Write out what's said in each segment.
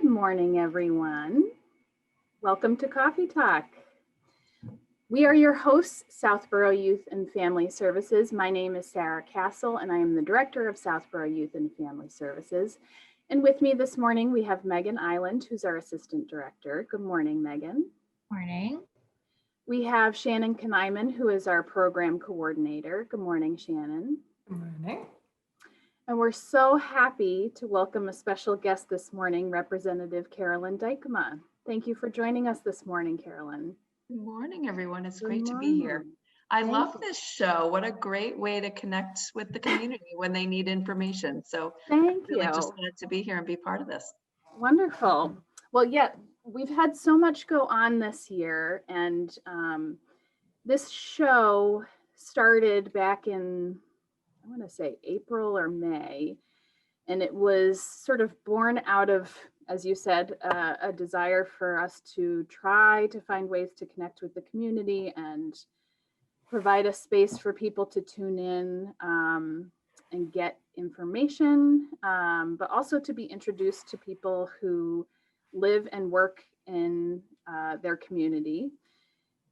Good morning, everyone. Welcome to Coffee Talk. We are your hosts, Southborough Youth and Family Services. My name is Sarah Castle, and I am the Director of Southborough Youth and Family Services. And with me this morning, we have Megan Island, who's our Assistant Director. Good morning, Megan. Morning. We have Shannon Knyman, who is our Program Coordinator. Good morning, Shannon. Good morning. And we're so happy to welcome a special guest this morning, Representative Carolyn Dykema. Thank you for joining us this morning, Carolyn. Good morning, everyone. It's Good great to be here. morning. I Thank love you. this show. What a great way to connect with the community when they need information. So Thank really you. just glad to be here and be part of this. Wonderful. Well, yeah, we've had so much go on this year, and this show started back in, I want to say April or May, and it was sort of born out of, as you said, a desire for us to try to find ways to connect with the community and provide a space for people to tune in and get information, but also to be introduced to people who live and work in their community.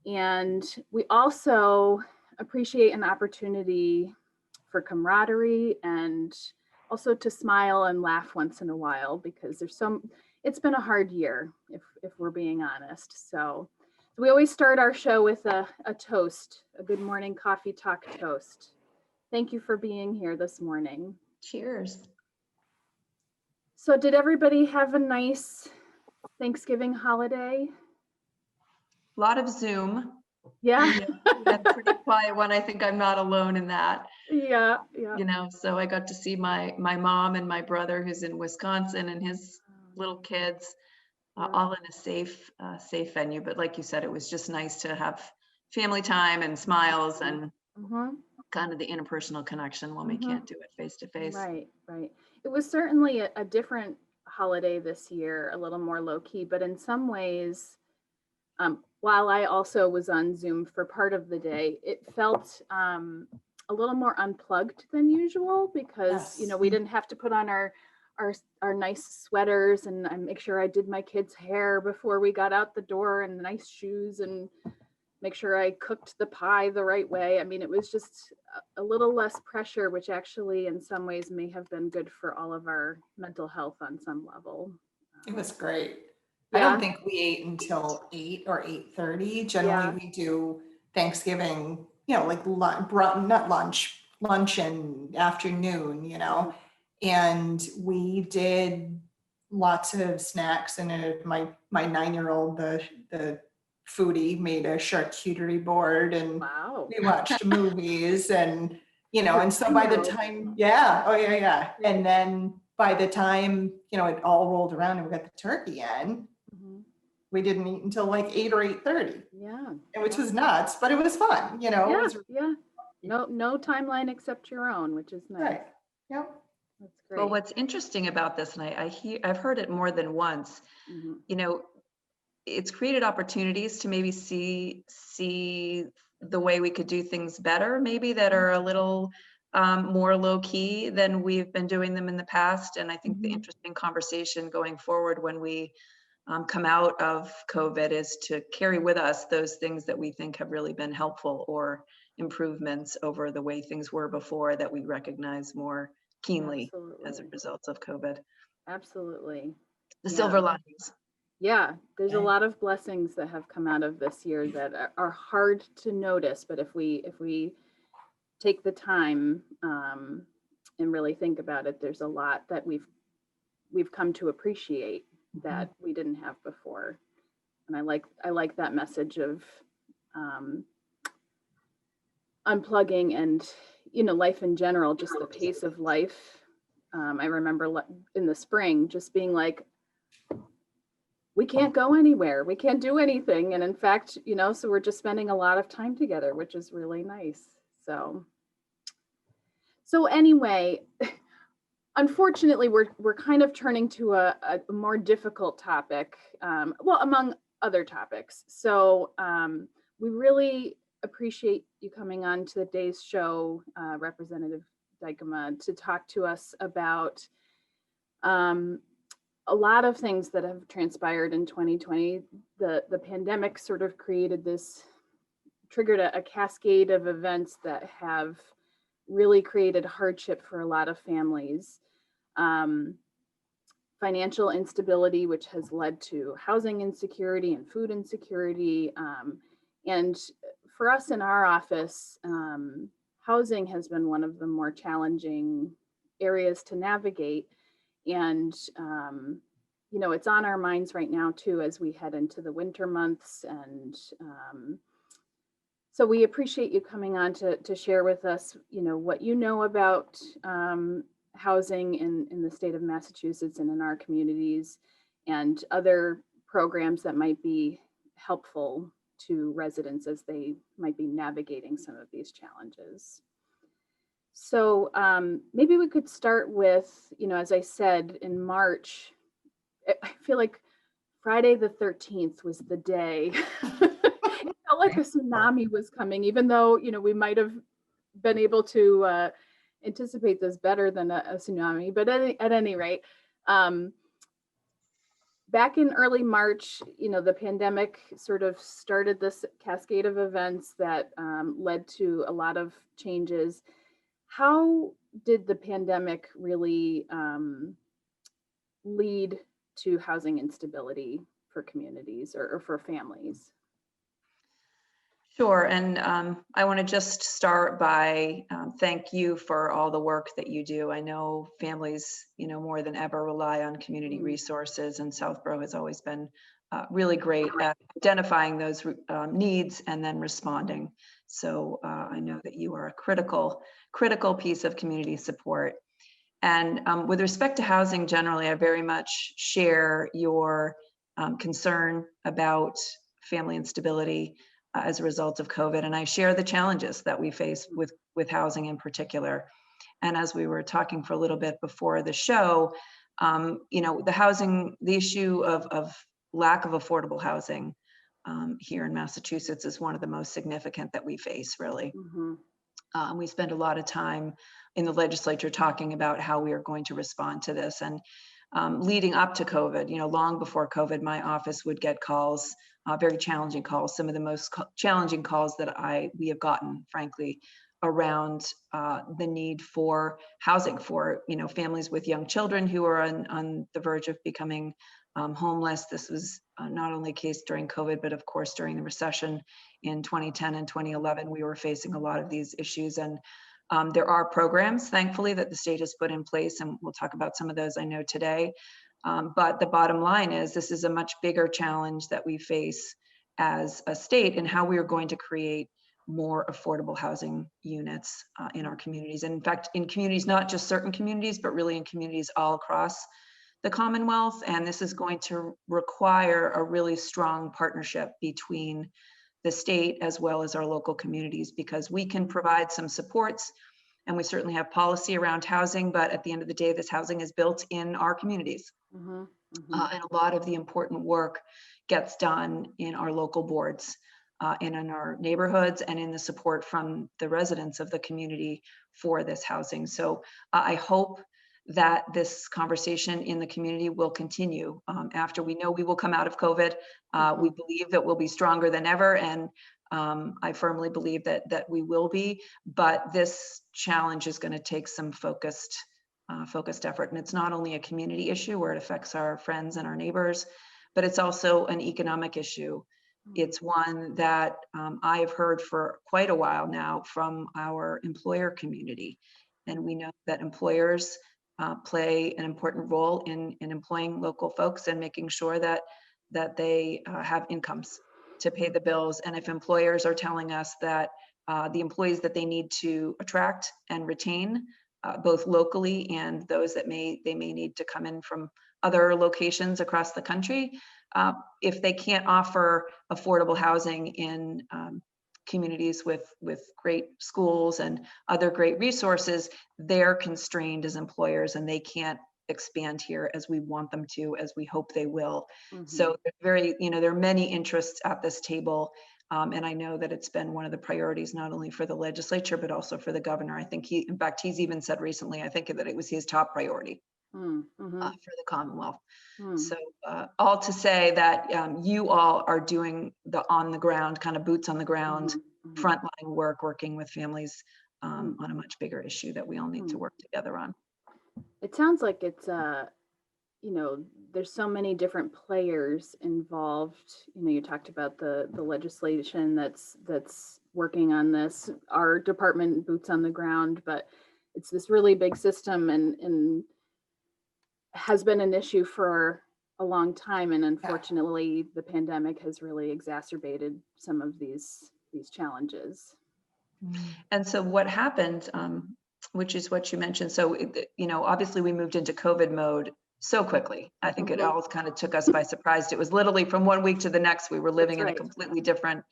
And we also appreciate an opportunity for camaraderie and also to smile and laugh once in a while, because it's been a hard year, if we're being honest. So we always start our show with a toast, a good morning coffee talk toast. Thank you for being here this morning. Cheers. So did everybody have a nice Thanksgiving holiday? A lot of Zoom. Yeah. We had a pretty quiet one. I think I'm not alone in that. Yeah. So I got to see my mom and my brother who's in Wisconsin and his little kids all in a safe venue. But like you said, it was just nice to have family time and smiles and kind of the interpersonal connection when we can't do it face to face. Right. It was certainly a different holiday this year, a little more low key, but in some ways, while I also was on Zoom for part of the day, it felt a little more unplugged than usual because, Yes. We didn't have to put on our nice sweaters, and I make sure I did my kids' hair before we got out the door, and nice shoes, and make sure I cooked the pie the right way. I mean, it was just a little less pressure, which actually in some ways may have been good for all of our mental health on some level. It was great. Yeah. I don't think we ate until 8 or 8:30. Generally, we do Thanksgiving, like not lunch and afternoon, and we did lots of snacks. And my 9-year-old, the foodie, made a charcuterie board, and Wow. we watched movies, and and so by the time, and then by the time it all rolled around and we got the turkey in, we didn't eat until like 8 or 8:30. Yeah. Which was nuts, but it was fun. It was, No timeline except your own, which is nice. right. Yep. That's great. Well, what's interesting about this, and I've heard it more than once, it's created opportunities to maybe see the way we could do things better, maybe that are a little more low key than we've been doing them in the past. And I think the interesting conversation going forward when we come out of COVID is to carry with us those things that we think have really been helpful or improvements over the way things were before that we recognize more keenly as a result of COVID. Absolutely. The silver linings. Yeah, there's a lot of blessings that have come out of this year that are hard to notice, but if we take the time and really think about it, there's a lot that we've come to appreciate that we didn't have before. And I like that message of unplugging and life in general, just the pace of life. I remember in the spring just being like, we can't go anywhere, we can't do anything, and in fact, so we're just spending a lot of time together, which is really nice. So anyway, unfortunately, we're kind of turning to a more difficult topic, among other topics. So we really appreciate you coming on to today's show, Representative Dykema, to talk to us about a lot of things that have transpired in 2020. The pandemic sort of triggered a cascade of events that have really created hardship for a lot of families. Um, Financial instability, which has led to housing insecurity and food insecurity. And for us in our office, housing has been one of the more challenging areas to navigate. And, it's on our minds right now, too, as we head into the winter months. And so we appreciate you coming on to share with us, what you know about housing in the state of Massachusetts and in our communities, and other programs that might be helpful to residents as they might be navigating some of these challenges. So maybe we could start with, as I said, in March, I feel like Friday the 13th was the day. It felt like a tsunami was coming, even though, we might have been able to anticipate this better than a tsunami. But at any rate, back in early March, the pandemic sort of started this cascade of events that led to a lot of changes. How did the pandemic really lead to housing instability for communities or for families? Sure, and I want to just start by thank you for all the work that you do. I know families, more than ever rely on community resources, and Southborough has always been really great at identifying those needs and then responding. So I know that you are a critical piece of community support. And with respect to housing generally, I very much share your concern about family instability as a result of COVID. And I share the challenges that we face with housing in particular. And as we were talking for a little bit before the show, the issue of lack of affordable housing here in Massachusetts is one of the most significant that we face, really. Mm-hmm. We spend a lot of time in the legislature talking about how we are going to respond to this. And leading up to COVID, long before COVID, my office would get calls, very challenging calls, some of the most challenging calls that we have gotten, frankly, around the need for housing for, families with young children who are on the verge of becoming homeless. This was not only the case during COVID, but of course, during the recession in 2010 and 2011, we were facing a lot of these issues. And there are programs, thankfully, that the state has put in place, and we'll talk about some of those I know today. But the bottom line is this is a much bigger challenge that we face as a state, and how we are going to create more affordable housing units in our communities. And in fact, in communities, not just certain communities, but really in communities all across the Commonwealth. And this is going to require a really strong partnership between the state as well as our local communities, because we can provide some supports, and we certainly have policy around housing, but at the end of the day, this housing is built in our communities. Mm-hmm. Mm-hmm. And a lot of the important work gets done in our local boards and in our neighborhoods, and in the support from the residents of the community for this housing. So I hope that this conversation in the community will continue after we know we will come out of COVID. We believe that we'll be stronger than ever, and I firmly believe that we will be, but this challenge is going to take some focused effort. And it's not only a community issue where it affects our friends and our neighbors, but it's also an economic issue. It's one that I've heard for quite a while now from our employer community. And we know that employers play an important role in employing local folks and making sure that they have incomes to pay the bills. And if employers are telling us that the employees that they need to attract and retain, both locally and those that they may need to come in from other locations across the country, if they can't offer affordable housing in communities with great schools and other great resources, they're constrained as employers, and they can't expand here as we want them to, as we hope they will. Mm-hmm. So there are many interests at this table. And I know that it's been one of the priorities, not only for the legislature, but also for the governor. I think in fact, he's even said recently, I think that it was his top priority. for the Commonwealth. Mm. So all to say that you all are doing the on the ground, kind of boots on the ground, frontline work, working with families on a much bigger issue that we all need to work together on. It sounds like it's you know, there's so many different players involved. You know, you talked about the legislation that's working on this, our department boots on the ground, but it's this really big system and has been an issue for a long time, and unfortunately the pandemic has really exacerbated some of these challenges. And so what happened, which is what you mentioned, so you know, obviously we moved into COVID mode so quickly. I think it all kind of took us by surprise. It was literally from one week to the next, we were living in a completely different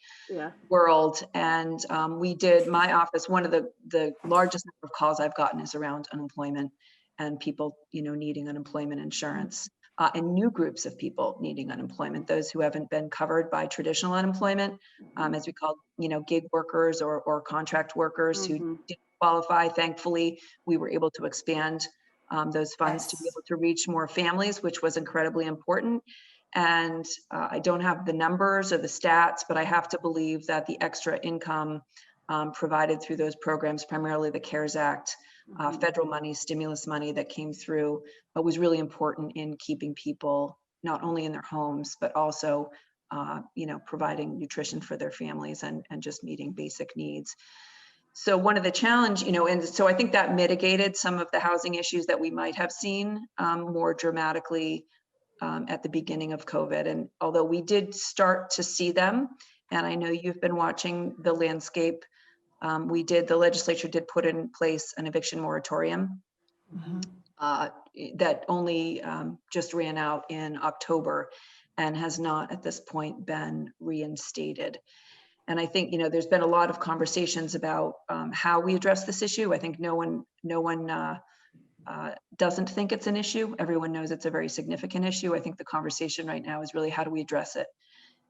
world. And we did, my office, one of the largest number of calls I've gotten is around unemployment and people, you know, needing unemployment insurance. And new groups of people needing unemployment, those who haven't been covered by traditional unemployment, as we call, you know, gig workers or contract workers who didn't qualify. Thankfully, we were able to expand those funds to be able to reach more families, which was incredibly important. And I don't have the numbers or the stats, but I have to believe that the extra income provided through those programs, primarily the CARES Act, federal money, stimulus money that came through, was really important in keeping people not only in their homes, but also, you know, providing nutrition for their families and just meeting basic needs. So one of the challenge, you know, and so I think that mitigated some of the housing issues that we might have seen more dramatically at the beginning of COVID. And although we did start to see them, and I know you've been watching the landscape, the legislature did put in place an eviction moratorium that only just ran out in October and has not at this point been reinstated. And I think, you know, there's been a lot of conversations about how we address this issue. I think no one doesn't think it's an issue. Everyone knows it's a very significant issue. I think the conversation right now is really how do we address it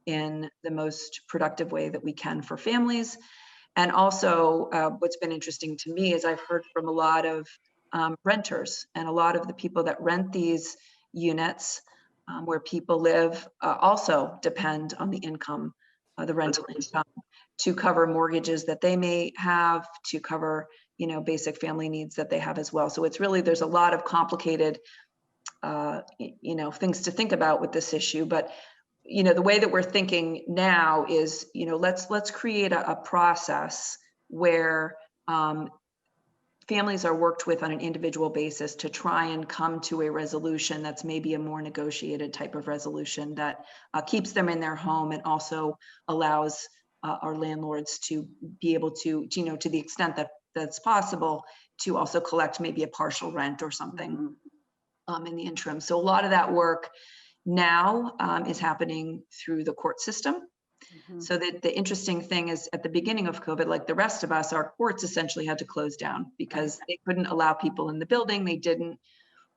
in the most productive way that we can for families. And also what's been interesting to me is I've heard from a lot of renters, and a lot of the people that rent these units where people live also depend on the income, the rental income, to cover mortgages that they may have, to cover, you know, basic family needs that they have as well. So it's really, there's a lot of complicated, you know, things to think about with this issue. But you know, the way that we're thinking now is, you know, let's create a process where families are worked with on an individual basis to try and come to a resolution that's maybe a more negotiated type of resolution that keeps them in their home and also allows our landlords to be able to, you know, to the extent that that's possible, to also collect maybe a partial rent or something in the interim. So a lot of that work now is happening through the court system. So that the interesting thing is at the beginning of COVID, like the rest of us, our courts essentially had to close down because they couldn't allow people in the building. They didn't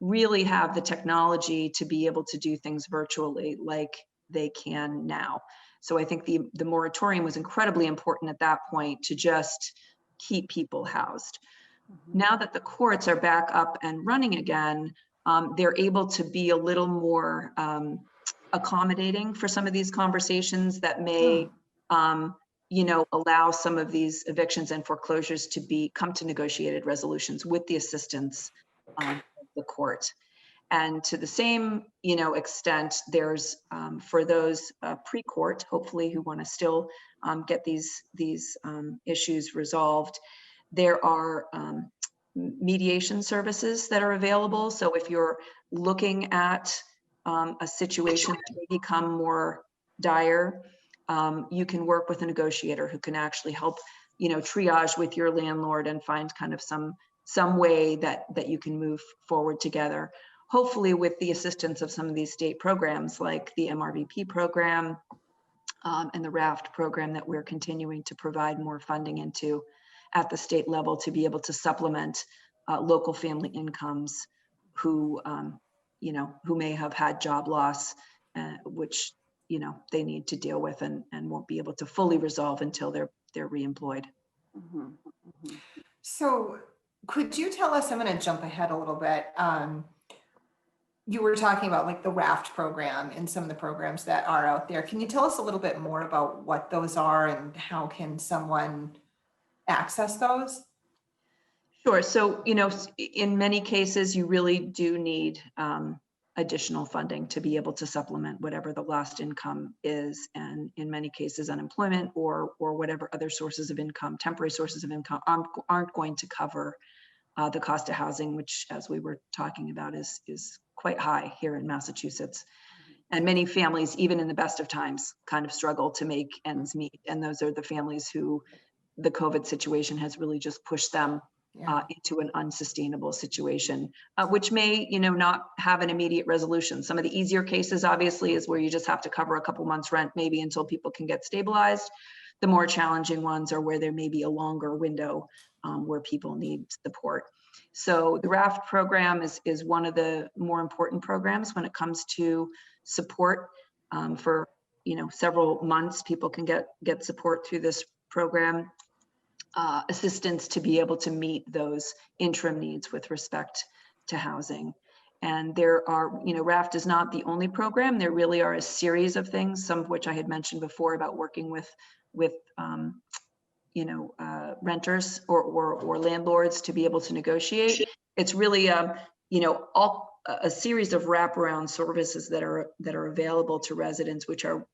really have the technology to be able to do things virtually like they can now. So I think the moratorium was incredibly important at that point to just keep people housed. Now that the courts are back up and running again, they're able to be a little more accommodating for some of these conversations that may, you know, allow some of these evictions and foreclosures to come to negotiated resolutions with the assistance of the court. And to the same, you know, extent, there's for those pre-court, hopefully, who want to still get these issues resolved, there are mediation services that are available. So if you're looking at a situation that may become more dire, you can work with a negotiator who can actually help, you know, triage with your landlord and find kind of some way that you can move forward together. Hopefully with the assistance of some of these state programs like the MRVP program and the RAFT program that we're continuing to provide more funding into at the state level to be able to supplement local family incomes who, you know, who may have had job loss, which, you know, they need to deal with and won't be able to fully resolve until they're reemployed. So could you tell us, I'm going to jump ahead a little bit. you were talking about like the raft program and some of the programs that are out there. Can you tell us a little bit more about what those are and how can someone access those? Sure. So, in many cases, you really do need additional funding to be able to supplement whatever the lost income is. And in many cases, unemployment or whatever other sources of income, temporary sources of income aren't going to cover the cost of housing, which, as we were talking about, is quite high here in Massachusetts. And many families, even in the best of times, kind of struggle to make ends meet. And those are the families who the COVID situation has really just pushed them into an unsustainable situation, which may, not have an immediate resolution. Some of the easier cases, obviously, is where you just have to cover a couple months rent, maybe until people can get stabilized. The more challenging ones are where there may be a longer window where people need support. So the RAFT program is one of the more important programs when it comes to support for, several months. People can get support through this program. Assistance to be able to meet those interim needs with respect to housing. And there are, RAFT is not the only program. There really are a series of things, some of which I had mentioned before about working with renters or landlords to be able to negotiate. It's really, a series of wraparound services that are available to residents, which are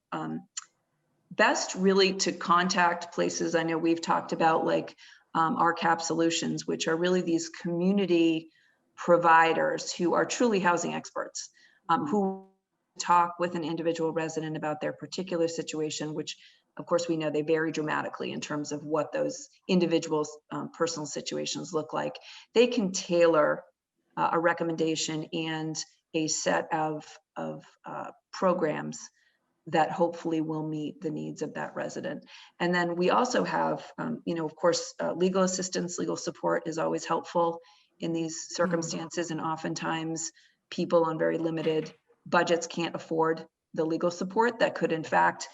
best really to contact places. I know we've talked about like RCAP Solutions, which are really these community providers who are truly housing experts, who talk with an individual resident about their particular situation, which of course we know they vary dramatically in terms of what those individuals' personal situations look like. They can tailor a recommendation and a set of programs that hopefully will meet the needs of that resident. And then we also have, of course, legal assistance, legal support is always helpful in these circumstances. And oftentimes people on very limited budgets can't afford the legal support that could in fact,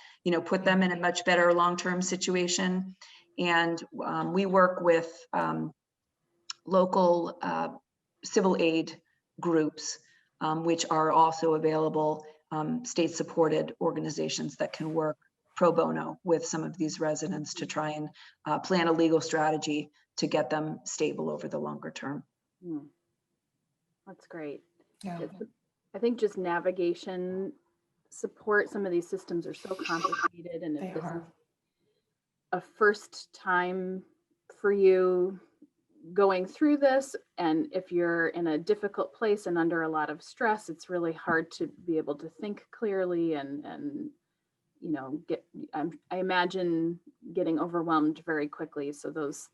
put them in a much better long-term situation. And we work with local civil aid groups, which are also available, state-supported organizations that can work pro bono with some of these residents to try and plan a legal strategy to get them stable over the longer term. That's great. Yeah. I think just navigation support, some of these systems are so complicated, and if this is a first time for you going through this, and if you're in a difficult place and under a lot of stress, it's really hard to be able to think clearly and I imagine getting overwhelmed very quickly. So those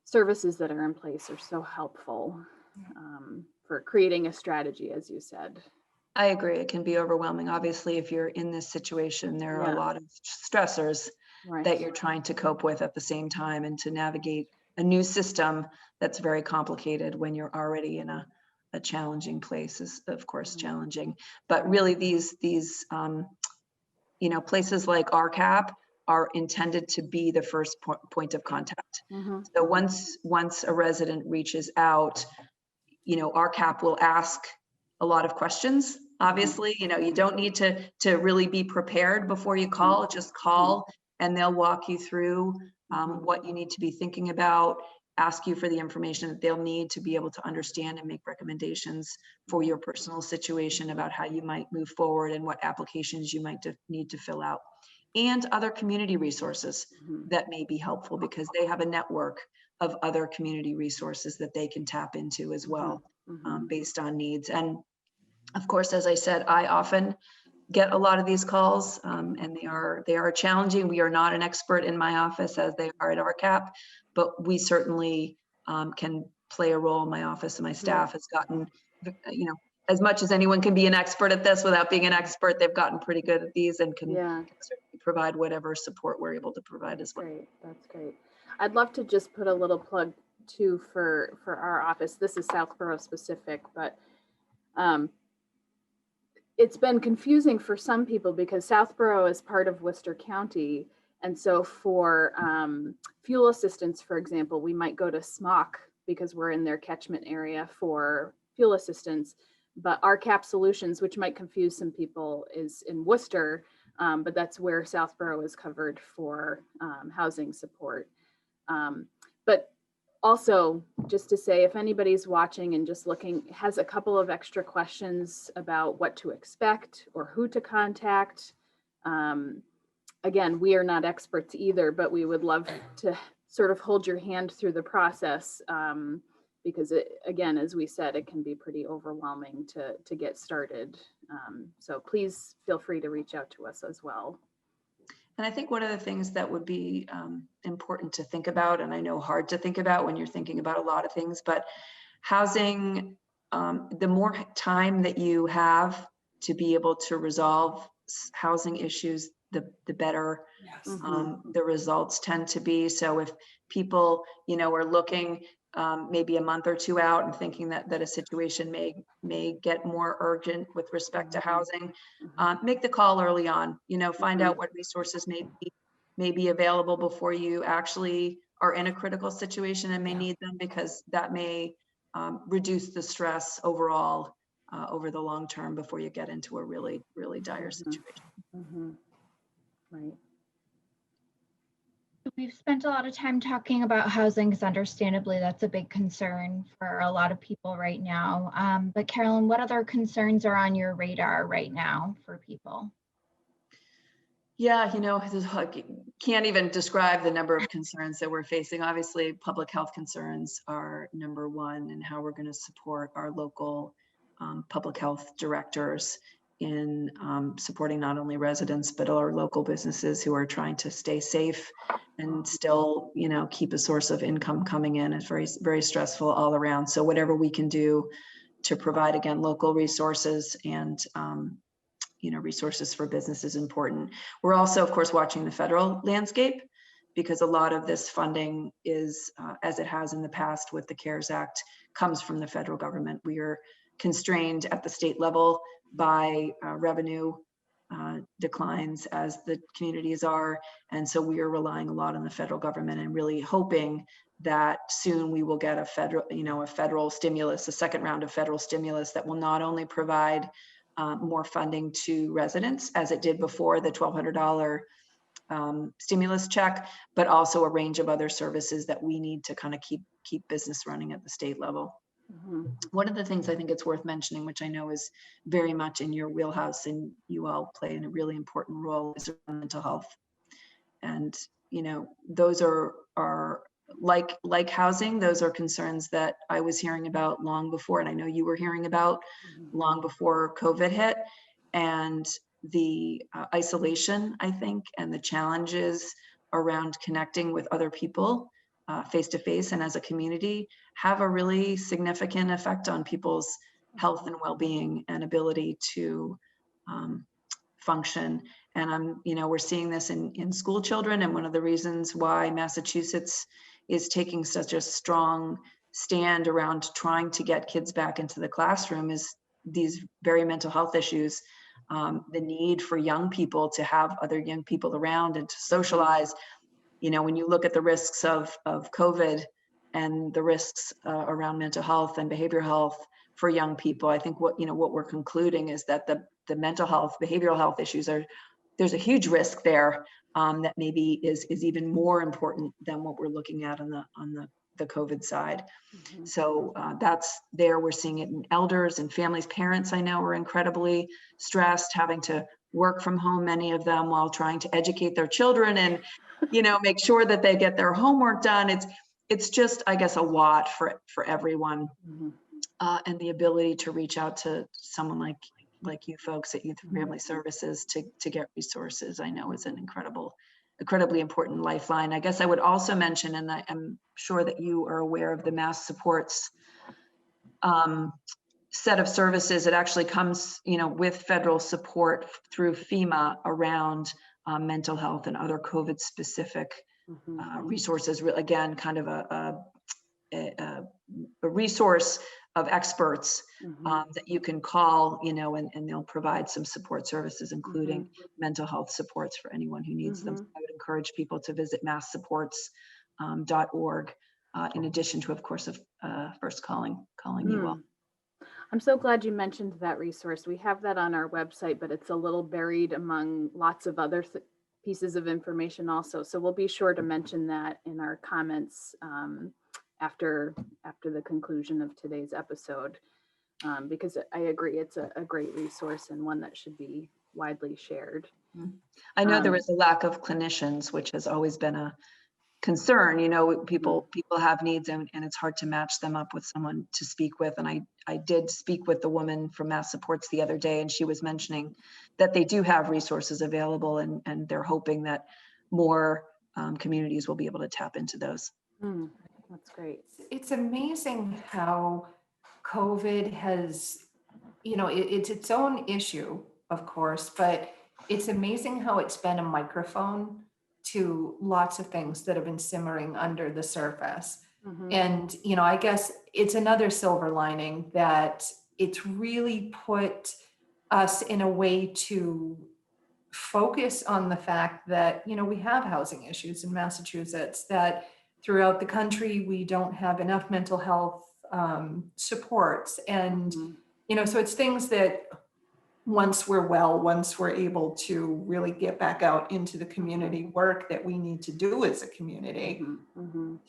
services that are in place are so helpful for creating a strategy, as you said. I agree. It can be overwhelming. Obviously, if you're in this situation, there are a lot of stressors that you're trying to cope with at the same time, and to navigate a new system that's very complicated when you're already in a challenging place is of course challenging. But really these places like RCAP are intended to be the first point of contact. So once a resident reaches out, RCAP will ask a lot of questions. Obviously, you don't need to really be prepared before you call. Just call and they'll walk you through what you need to be thinking about, ask you for the information that they'll need to be able to understand and make recommendations for your personal situation about how you might move forward and what applications you might need to fill out, and other community resources that may be helpful, because they have a network of other community resources that they can tap into as well, based on needs. And of course, as I said, I often get a lot of these calls, and they are challenging. We are not an expert in my office as they are at RCAP, but we certainly can play a role. My office and my staff has gotten, as much as anyone can be an expert at this without being an expert, they've gotten pretty good at these and can certainly provide whatever support we're able to provide as well. Great, that's great. I'd love to just put a little plug too for our office. This is Southborough specific, but it's been confusing for some people because Southborough is part of Worcester County. And so for fuel assistance, for example, we might go to SMOC because we're in their catchment area for fuel assistance. But our CAP Solutions, which might confuse some people, is in Worcester, but that's where Southborough is covered for housing support. But also, just to say, if anybody's watching and just looking, has a couple of extra questions about what to expect or who to contact, again, we are not experts either, but we would love to sort of hold your hand through the process, because again, as we said, it can be pretty overwhelming to get started. So please feel free to reach out to us as well. And I think one of the things that would be important to think about, and I know hard to think about when you're thinking about a lot of things, but housing, the more time that you have to be able to resolve housing issues, the better Yes. the results tend to be. So if people, are looking maybe a month or two out and thinking that a situation may get more urgent with respect to housing, make the call early on, find out what resources may be available before you actually are in a critical situation and may need them, because that may reduce the stress overall over the long term before you get into a really, really dire situation. Right. We've spent a lot of time talking about housing because understandably that's a big concern for a lot of people right now. But Carolyn, what other concerns are on your radar right now for people? Yeah, can't even describe the number of concerns that we're facing. Obviously, public health concerns are number one, and how we're going to support our local public health directors in supporting not only residents, but our local businesses who are trying to stay safe and still, keep a source of income coming in. It's very, very stressful all around. So whatever we can do to provide, again, local resources and resources for business is important. We're also, of course, watching the federal landscape, because a lot of this funding is, as it has in the past with the CARES Act, comes from the federal government. We are constrained at the state level by revenue declines, as the communities are. And so we are relying a lot on the federal government and really hoping that soon we will get a federal stimulus, a second round of federal stimulus that will not only provide more funding to residents, as it did before the $1,200 stimulus check, but also a range of other services that we need to kind of keep business running at the state level. One of the things I think it's worth mentioning, which I know is very much in your wheelhouse and you all play in a really important role, is mental health. And, those are like housing, those are concerns that I was hearing about long before, and I know you were hearing about long before COVID hit, and the isolation, I think, and the challenges around connecting with other people face to face and as a community have a really significant effect on people's health and well-being and ability to function. And we're seeing this in school children, and one of the reasons why Massachusetts is taking such a strong stand around trying to get kids back into the classroom is these very mental health issues, the need for young people to have other young people around and to socialize. When you look at the risks of COVID and the risks around mental health and behavioral health for young people, I think what we're concluding is that the mental health, behavioral health issues there's a huge risk there that maybe is even more important than what we're looking at on the COVID side. So that's there. We're seeing it in elders and families. Parents, I know, are incredibly stressed, having to work from home, many of them, while trying to educate their children and make sure that they get their homework done. It's just, I guess, a lot for everyone. And the ability to reach out to someone like you folks at Youth and Family Services to get resources, I know, is an incredibly important lifeline. I guess I would also mention, and I'm sure that you are aware of the Mass Supports set of services. It actually comes, with federal support through FEMA around mental health and other COVID specific resources. Again, kind of a resource of experts that you can call, and they'll provide some support services, including mental health supports for anyone who needs them. So I would encourage people to visit masssupports.org, in addition to, of course, first calling you all. I'm so glad you mentioned that resource. We have that on our website, but it's a little buried among lots of other pieces of information also. So we'll be sure to mention that in our comments after the conclusion of today's episode, because I agree, it's a great resource and one that should be widely shared. I know there is a lack of clinicians, which has always been a concern. You know, people have needs, and it's hard to match them up with someone to speak with. And I did speak with the woman from Mass Supports the other day, and she was mentioning that they do have resources available, and they're hoping that more communities will be able to tap into those. That's great. It's amazing how COVID has, you know, it's its own issue, of course, but it's amazing how it's been a microphone to lots of things that have been simmering under the surface. And, you know, I guess it's another silver lining that it's really put us in a way to focus on the fact that, you know, we have housing issues in Massachusetts, that throughout the country, we don't have enough mental health supports. And, you know, so it's things that once we're able to really get back out into the community work that we need to do as a community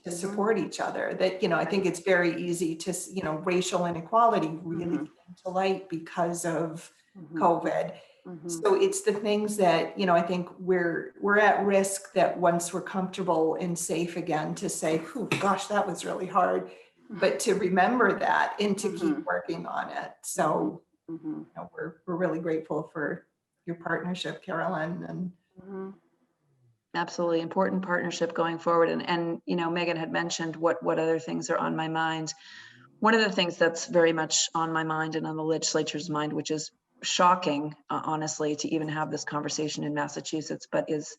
to support each other, that, you know, I think it's very easy to, you know, racial inequality really came to light because of COVID. So it's the things that, you know, I think we're at risk that once we're comfortable and safe again to say, oh gosh, that was really hard, but to remember that and to keep working on it. So you know, we're really grateful for your partnership, Carolyn. And Absolutely important partnership going forward. And you know, Megan had mentioned what other things are on my mind. One of the things that's very much on my mind and on the legislature's mind, which is shocking, honestly, to even have this conversation in Massachusetts, but is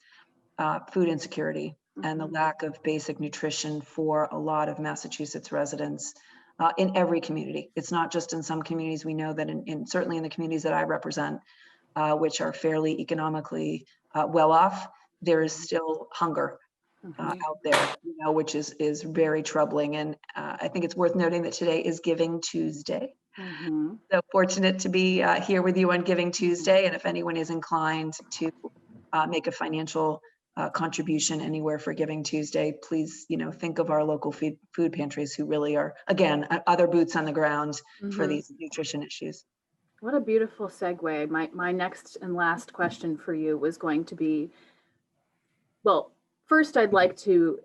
food insecurity and the lack of basic nutrition for a lot of Massachusetts residents in every community. It's not just in some communities. We know that in certainly in the communities that I represent, which are fairly economically well off, there is still hunger out there, you know, which is very troubling. And I think it's worth noting that today is Giving Tuesday. So fortunate to be here with you on Giving Tuesday. And if anyone is inclined to make a financial contribution anywhere for Giving Tuesday, please, you know, think of our local food pantries who really are, again, other boots on the ground for these nutrition issues. What a beautiful segue. My next and last question for you was going to be, well, first I'd like to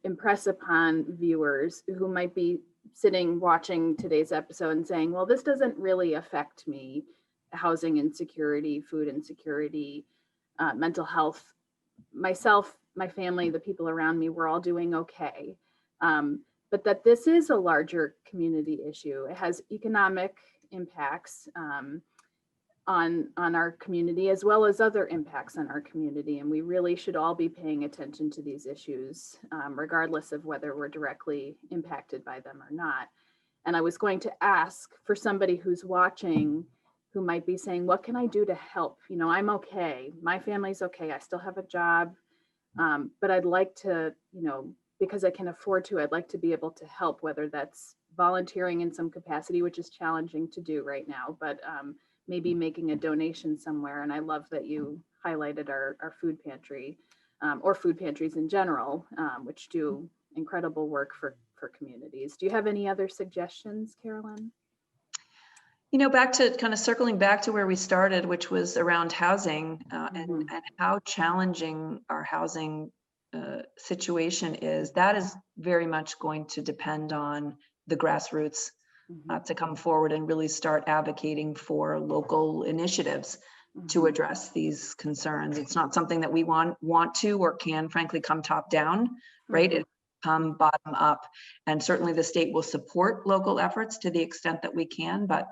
impress upon viewers who might be sitting watching today's episode and saying, well, this doesn't really affect me, housing insecurity, food insecurity, mental health. Myself, my family, the people around me, we're all doing okay. But that this is a larger community issue. It has economic impacts on our community, as well as other impacts on our community. And we really should all be paying attention to these issues, regardless of whether we're directly impacted by them or not. And I was going to ask for somebody who's watching, who might be saying, what can I do to help? You know, I'm okay. My family's okay. I still have a job. But I'd like to, you know, because I can afford to, I'd like to be able to help, whether that's volunteering in some capacity, which is challenging to do right now, but maybe making a donation somewhere. And I love that you highlighted our food pantry or food pantries in general, which do incredible work for communities. Do you have any other suggestions, Carolyn? You know, back to kind of circling back to where we started, which was around housing and how challenging our housing situation is. That is very much going to depend on the grassroots to come forward and really start advocating for local initiatives to address these concerns. It's not something that we want to or can, frankly, come top down, right? It come bottom up. And certainly the state will support local efforts to the extent that we can, but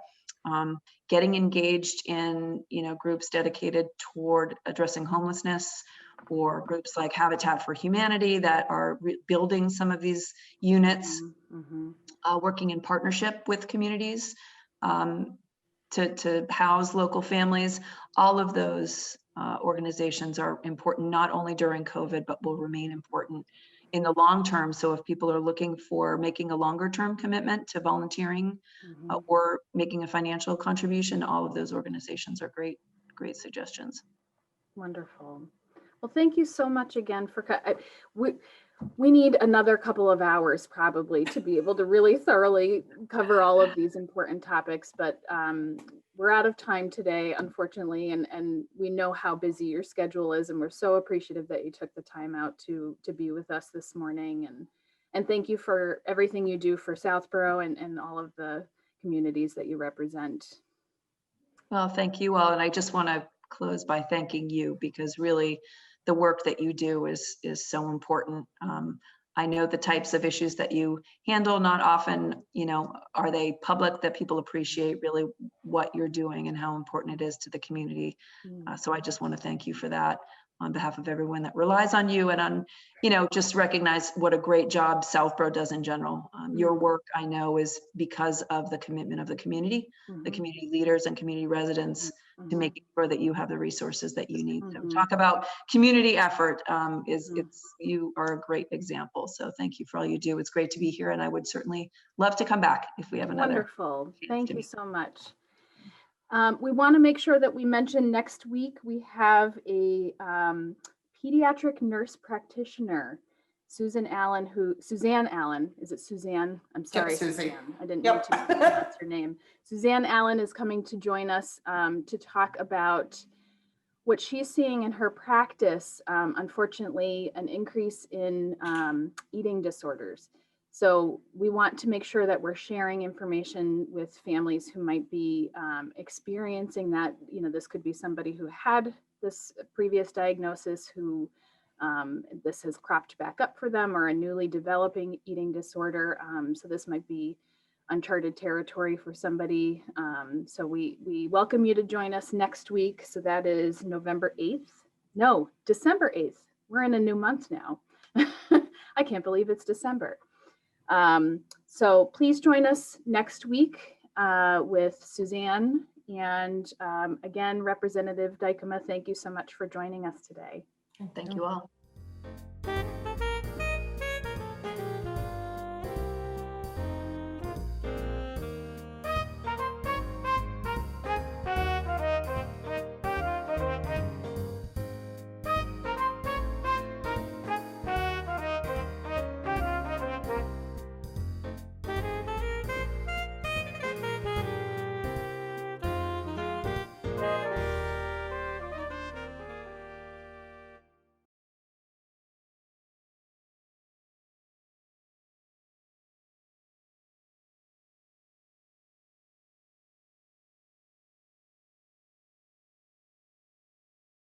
getting engaged in, you know, groups dedicated toward addressing homelessness, or groups like Habitat for Humanity that are building some of these units, working in partnership with communities to house local families. All of those organizations are important, not only during COVID, but will remain important in the long term. So if people are looking for making a longer term commitment to volunteering or making a financial contribution, all of those organizations are great suggestions. Wonderful. Well, thank you so much again for, we need another couple of hours probably to be able to really thoroughly cover all of these important topics, but we're out of time today, unfortunately, and we know how busy your schedule is, and we're so appreciative that you took the time out to be with us this morning, and thank you for everything you do for Southborough and all of the communities that you represent. Well, thank you all, and I just want to close by thanking you, because really the work that you do is so important. I know the types of issues that you handle, not often, are they public, that people appreciate really what you're doing and how important it is to the community. So I just want to thank you for that on behalf of everyone that relies on you, and on, just recognize what a great job Southborough does in general. Your work, I know, is because of the commitment of the community leaders and community residents to making sure that you have the resources that you need. So talk about community effort, you are a great example. So thank you for all you do. It's great to be here, and I would certainly love to come back if we have another. Wonderful. Thank you so much. We want to make sure that we mention next week we have a pediatric nurse practitioner, Suzanne Allen. Is it Suzanne? I'm sorry, Yep, Susie. Suzanne. I didn't mean to pronounce her name. Suzanne Allen is coming to join us to talk about what she's seeing in her practice. Unfortunately, an increase in eating disorders. So we want to make sure that we're sharing information with families who might be experiencing that. This could be somebody who had this previous diagnosis, who this has cropped back up for them, or a newly developing eating disorder. So this might be uncharted territory for somebody. So we welcome you to join us next week. So that is December 8th. We're in a new month now. I can't believe it's December. So please join us next week with Suzanne. And again, Representative Dykema, thank you so much for joining us today. Thank you all.